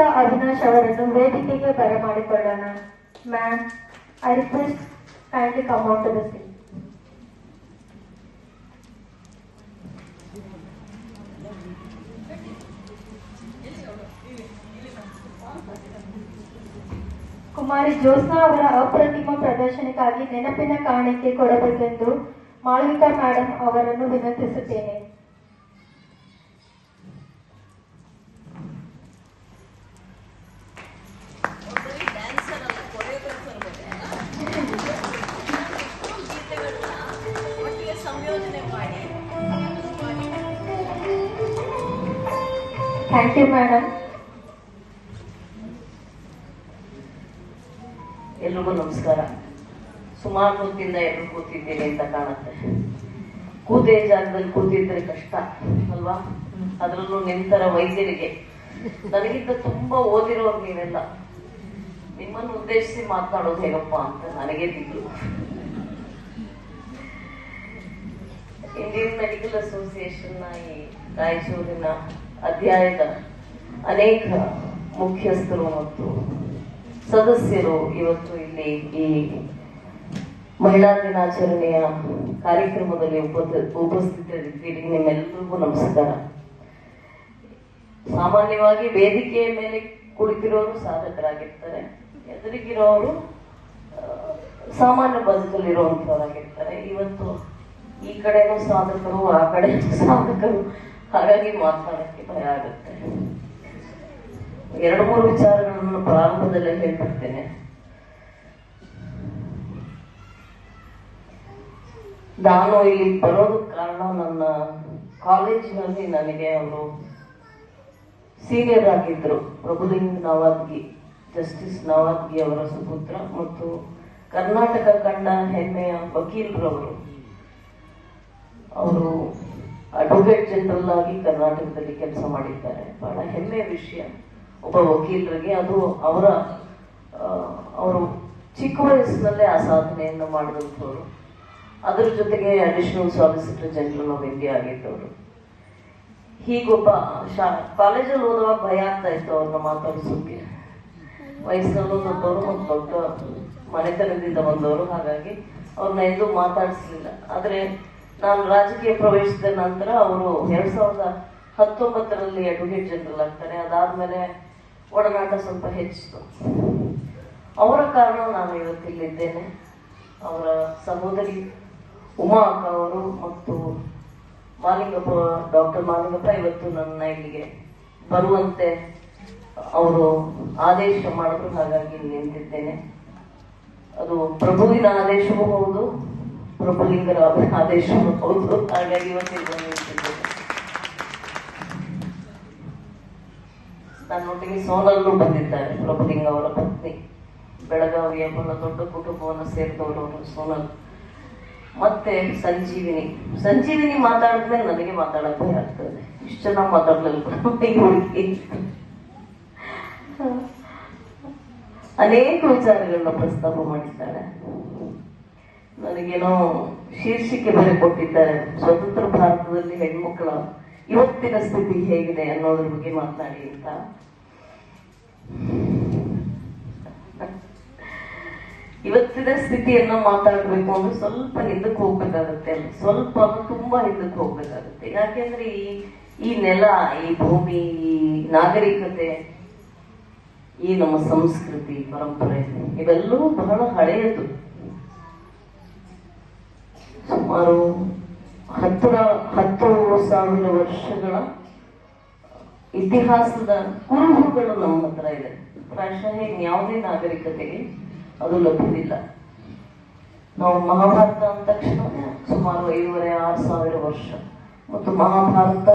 ಮೌಲಿಕಾ ಅವಿನಾಶ್ ಅವರನ್ನು ವೇದಿಕೆಗೆ ಬರಮಾಡಿಕೊಳ್ಳೋಣ. Ma'am, I request kindly come out to the stage. ಕುಮಾರಿ ಜ್ಯೋತ್ಸ್ನಾ ಅವರ ಅಪ್ರತಿಮ ಪ್ರದರ್ಶನಕ್ಕಾಗಿ ನೆನಪಿನ ಕಾಣಿಕೆ ಕೊಡಬೇಕೆಂದು ಮಾಳವಿಕಾ ಮೇಡಮ್ ಅವರನ್ನು ವಿನಂತಿಸುತ್ತೇನೆ. Thank you madam. ಎಲ್ರಿಗೂ ನಮಸ್ಕಾರ. ಸುಮಾರು ಹೊತ್ತಿಂದ ಎಲ್ಲರೂ ಕೂತಿದ್ದೀನಿ ಅಂತ ಕಾಣುತ್ತೆ. ಕೂತೇ ಜಾಗದಲ್ಲಿ ಕೂತಿದ್ರೆ ಕಷ್ಟ ಅಲ್ವಾ? ಅದ್ರಲ್ಲೂ ನಿಂತರ ವೈದ್ಯರಿಗೆ, ನನಗಿಂತ ತುಂಬಾ ಓದಿರೋರು ನೀವೆಲ್ಲ, ನಿಮ್ಮನ್ನು ಉದ್ದೇಶಿಸಿ ಮಾತನಾಡೋದು ಹೇಗಪ್ಪ ಅಂತ ನನಗೆ ದಿಗ್ಲು. ಇಂಡಿಯನ್ ಮೆಡಿಕಲ್ ಅಸೋಸಿಯೇಷನ್ನ ಈ ರಾಯಚೂರಿನ ಅಧ್ಯಾಯದ ಅನೇಕ ಮುಖ್ಯಸ್ಥರು ಮತ್ತು ಸದಸ್ಯರು ಇವತ್ತು ಇಲ್ಲಿ ಈ ಮಹಿಳಾ ದಿನಾಚರಣೆಯ ಕಾರ್ಯಕ್ರಮದಲ್ಲಿ ಉಪಸ್ಥಿತರಿದ್ದೀರಿ. ನಿಮ್ಮೆಲ್ಲರಿಗೂ ನಮಸ್ಕಾರ. ಸಾಮಾನ್ಯವಾಗಿ ವೇದಿಕೆಯ ಮೇಲೆ ಕುಳಿತಿರೋರು ಸಾಧಕರಾಗಿರ್ತಾರೆ, ಎದುರಿಗಿರೋರು ಸಾಮಾನ್ಯ ಬದುಕಲ್ಲಿರುವಂತವರಾಗಿರ್ತಾರೆ. ಇವತ್ತು ಈ ಕಡೆನೂ ಸಾಧಕರು, ಆ ಕಡೆ ಸಾಧಕರು, ಹಾಗಾಗಿ ಮಾತನಾಡಕ್ಕೆ ಭಯ ಆಗುತ್ತೆ. 2-3 ವಿಚಾರಗಳನ್ನು ಪ್ರಾರಂಭದಲ್ಲೇ ಹೇಳ್ಬಿಡ್ತೇನೆ. ನಾನು ಇಲ್ಲಿ ಬರೋದಕ್ಕೆ ಕಾರಣ, ನನ್ನ ಕಾಲೇಜಿನಲ್ಲಿ ನನಗೆ ಅವರು ಸೀನಿಯರ್ ಆಗಿದ್ರು. ಪ್ರಭುಲಿಂಗ್ ನವಾದ್ಗಿ, ಜಸ್ಟಿಸ್ ನವಾದ್ಗಿ ಅವರ ಸುಪುತ್ರ ಮತ್ತು ಕರ್ನಾಟಕ ಕಂಡ ಹೆಮ್ಮೆಯ ವಕೀಲರವರು. ಅವರು ಅಡ್ವೊಕೇಟ್ ಜನರಲ್ ಆಗಿ ಕರ್ನಾಟಕದಲ್ಲಿ ಕೆಲಸ ಮಾಡಿದ್ದಾರೆ. ಬಹಳ ಹೆಮ್ಮೆಯ ವಿಷಯ ಒಬ್ಬ ವಕೀಲರಿಗೆ. ಅದು ಅವರು ಚಿಕ್ಕ ವಯಸ್ಸಿನಲ್ಲೇ ಆ ಸಾಧನೆಯನ್ನು ಮಾಡಿದಂಥವ್ರು. ಅದರ ಜೊತೆಗೆ additional solicitor general of India ಆಗಿದ್ದವರು. ಹೀಗೊಬ್ಬ ಕಾಲೇಜಲ್ಲಿ ಓದುವಾಗ ಭಯ ಆಗ್ತಾ ಇತ್ತು ಅವ್ರನ್ನ ಮಾತಾಡಿಸೋಕೆ. ವಯಸ್ಸಲ್ಲೂ ದೊಡ್ಡವರು ಮತ್ತು ದೊಡ್ಡ ಮನೆತನದಿಂದ ಬಂದವರು, ಹಾಗಾಗಿ ಅವ್ರನ್ನ ಎಂದೂ ಮಾತಾಡಿಸ್ಲಿಲ್ಲ. ಆದ್ರೆ ನಾನು ರಾಜಕೀಯ ಪ್ರವೇಶಿಸಿದ ನಂತರ ಅವರು 2019ರಲ್ಲಿ ಅಡ್ವೊಕೇಟ್ ಜನರಲ್ ಆಗ್ತಾರೆ. ಅದಾದ್ಮೇಲೆ ಒಡನಾಟ ಸ್ವಲ್ಪ ಹೆಚ್ಚಿತು. ಅವರ ಕಾರಣ ನಾನು ಇವತ್ತಿಲ್ಲಿದ್ದೇನೆ. ಅವರ ಸಹೋದರಿ ಉಮಾ ಅಕ್ಕ ಅವರು ಮತ್ತು ಮಾಲಿಂಗಪ್ಪ, ಡಾಕ್ಟರ್ ಮಾಲಿಂಗಪ್ಪ ಇವತ್ತು ನನ್ನ ಇಲ್ಲಿಗೆ ಬರುವಂತೆ ಅವರು ಆದೇಶ ಮಾಡಿದ್ರು, ಹಾಗಾಗಿ ನಿಂತಿದ್ದೇನೆ. ಅದು ಪ್ರಭುವಿನ ಆದೇಶವೂ ಹೌದು, ಪ್ರಭುಲಿಂಗರ ಆದೇಶವೂ ಹೌದು, ಹಾಗಾಗಿ ಇವತ್ತಿಗೆ ನಿಂತಿದ್ದೇನೆ. ನನ್ನೊಟ್ಟಿಗೆ ಸೋನಲ್ಲೂ ಬಂದಿದ್ದಾರೆ, ಪ್ರಭುಲಿಂಗ ಅವರ ಪತ್ನಿ. ಬೆಳಗಾವಿಯ ಬಹಳ ದೊಡ್ಡ ಕುಟುಂಬವನ್ನು ಸೇರಿದವರು ಸೋನಲ್. ಮತ್ತೆ ಸಂಜೀವಿನಿ ಮಾತಾಡಿದ್ಮೇಲೆ ನನಗೆ ಮಾತಾಡಕ್ ಭಯ ಆಗ್ತದೆ. ಇಷ್ಟು ಚೆನ್ನಾಗಿ ಮಾತಾಡ್ಲಿಲ್ಲ. ಅನೇಕ ವಿಚಾರಗಳನ್ನ ಪ್ರಸ್ತಾಪ ಮಾಡಿದ್ದಾಳೆ. ನನಗೇನೋ ಶೀರ್ಷಿಕೆ ಬೇರೆ ಕೊಟ್ಟಿದ್ದಾರೆ, ಸ್ವತಂತ್ರ ಭಾರತದಲ್ಲಿ ಹೆಣ್ಮಕ್ಳ ಇವತ್ತಿನ ಸ್ಥಿತಿ ಹೇಗಿದೆ ಅನ್ನೋದ್ರ ಬಗ್ಗೆ ಮಾತನಾಡಿ ಅಂತ. ಇವತ್ತಿನ ಸ್ಥಿತಿಯನ್ನ ಮಾತಾಡ್ಬೇಕು ಅಂದ್ರೆ ಸ್ವಲ್ಪ ಹಿಂದಕ್ಕೆ ಹೋಗ್ಬೇಕಾಗತ್ತೆ, ಸ್ವಲ್ಪ ತುಂಬಾ ಹಿಂದಕ್ಕೆ ಹೋಗ್ಬೇಕಾಗತ್ತೆ. ಯಾಕೆಂದ್ರೆ ಈ ನೆಲ, ಈ ಭೂಮಿ, ಈ ನಾಗರಿಕತೆ, ಈ ನಮ್ಮ ಸಂಸ್ಕೃತಿ ಪರಂಪರೆ ಇವೆಲ್ಲವೂ ಬಹಳ ಹಳೆಯದು. ಸುಮಾರು 10,000 ವರ್ಷಗಳ ಇತಿಹಾಸದ ಕುರುಹುಗಳು ನಮ್ಮ ಹತ್ರ ಇದೆ. ಪ್ರಾಯಶಃ ಯಾವುದೇ ನಾಗರಿಕತೆಗೆ ಅದು ಲಭ್ಯವಿಲ್ಲ. ನಾವು ಮಹಾಭಾರತ ಅಂದ ತಕ್ಷಣ ಸುಮಾರು 5,500-6,000 ವರ್ಷ, ಮತ್ತು ಮಹಾಭಾರತ